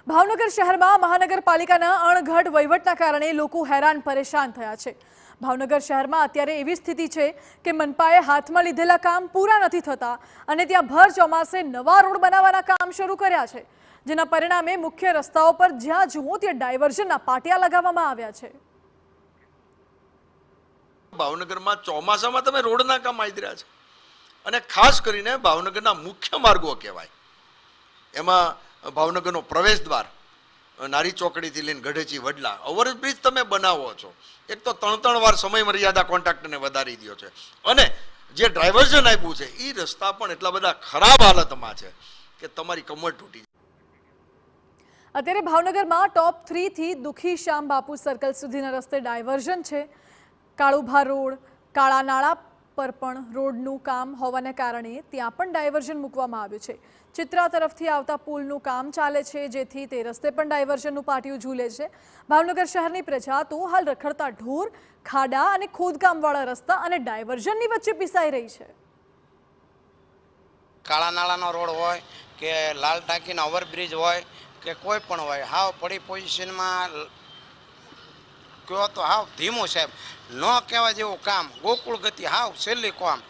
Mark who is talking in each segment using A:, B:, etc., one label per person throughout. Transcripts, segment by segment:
A: ભાવનગર શહેરમાં મહાનગરપાલિકાના અણઘડ વહીવટના કારણે લોકો હેરાન પરેશાન થયા છે। ભાવનગર શહેરમાં અત્યારે એવી સ્થિતિ છે કે મનપાએ હાથમાં લીધેલા કામ પૂરા નથી થતા અને ત્યાં ભર ચોમાસે નવા રોડ બનાવવાના કામ શરૂ કર્યા છે, જેના પરિણામે મુખ્ય રસ્તાઓ પર જ્યાં જુઓ ત્યાં ડાયવર્ઝનના પાટિયા લગાવવામાં આવ્યા છે।
B: ભાવનગરમાં ચોમાસામાં તમે રોડના કામ આવી રહ્યા છે અને ખાસ કરીને ભાવનગરના મુખ્ય માર્ગો કહેવાય, એમાં ભાવનગરનો પ્રવેશ દ્વાર નારી ચોકડીથી લઈને ગઢેચી વડલા ઓવરબ્રિજ તમે બનાવો છો, એક તો 3 વાર સમય મર્યાદા કોન્ટ્રાક્ટરને વધારી દો છે અને જે ડાયવર્ઝન આપ્યું છે એ રસ્તા પણ એટલા બધા ખરાબ હાલતમાં છે કે તમારી કમર તૂટી જાય।
A: અત્યારે ભાવનગરમાં ટોપ 3 થી દુખી શ્યામ બાપુ સર્કલ સુધીના રસ્તે ડાયવર્ઝન છે। કાળુભા રોડ, કાળા નાળા પર પણ રોડનું કામ હોવાને કારણે ત્યાં પણ ડાયવર્ઝન મૂકવામાં આવ્યું છે। ચિત્રા તરફથી આવતા પુલનું કામ ચાલે છે, જેથી તે રસ્તે પણ ડાયવર્ઝનનું પાટિયું ઝૂલે છે। ભાવનગર શહેરની પ્રજા તો હાલ રખડતા ઢોર, ખાડા અને ખોદકામવાળા રસ્તા અને ડાયવર્ઝનની વચ્ચે પીસાઈ રહી છે।
C: કાળા નાળાનો રોડ હોય કે લાલ ટાંકીનો ઓવરબ્રિજ હોય કે કોઈ પણ હોય, હાવ પડી પોઝિશનમાં કહો તો હાવ ધીમું સાહેબ, ન કહેવા જેવું કામ, ગોકુળ ગતિ, હાવ છેલ્લી કામ।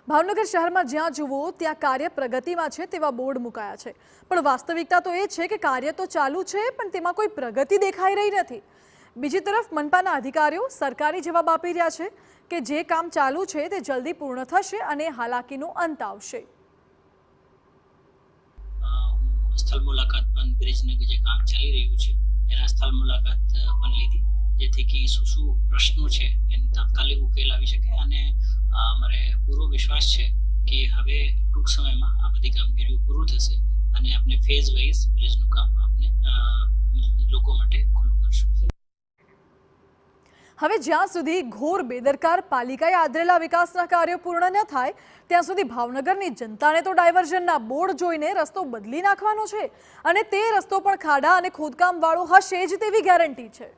A: ભાવનગર શહેરમાં જ્યાં જુઓ ત્યાં કાર્ય પ્રગતિમાં છે તેવા બોર્ડ મુકાયા છે, પણ વાસ્તવિકતા તો એ છે કે કાર્ય તો ચાલુ છે પણ તેમાં કોઈ પ્રગતિ દેખાઈ રહી નથી। બીજી તરફ મનપાના અધિકારીઓ સરકારી જવાબ આપી રહ્યા છે કે જે કામ ચાલુ છે તે જલ્દી પૂર્ણ થશે અને હાલાકીનો અંત આવશે।
D: સ્થળ મુલાકાત પણ બ્રિજનું જે કામ ચાલી રહ્યું છે એના સ્થળ મુલાકાત પણ લીધી, જેથી કે શું પ્રશ્નો છે એને તાત્કાલિક ઉકેલ આવી શકે અને અમારે પૂરો વિશ્વાસ છે કે હવે ટૂંક સમયમાં આ બધી કામગીરીઓ પૂરું થશે અને આપણે ફેઝ વાઇઝ બ્રિજનું કામ આપણે લોકો માટે ખુલ્લું કરશું।
A: હવે જ્યાં સુધી ઘોર બેદરકાર પાલિકાએ આદરેલા વિકાસના કાર્યો પૂર્ણ ન થાય ત્યાં સુધી ભાવનગરની જનતાને તો ડાયવર્ઝનના બોર્ડ જોઈને રસ્તો બદલી નાખવાનો છે અને તે રસ્તો પણ ખાડા અને ખોદકામવાળો હશે જ તેવી ગેરંટી છે।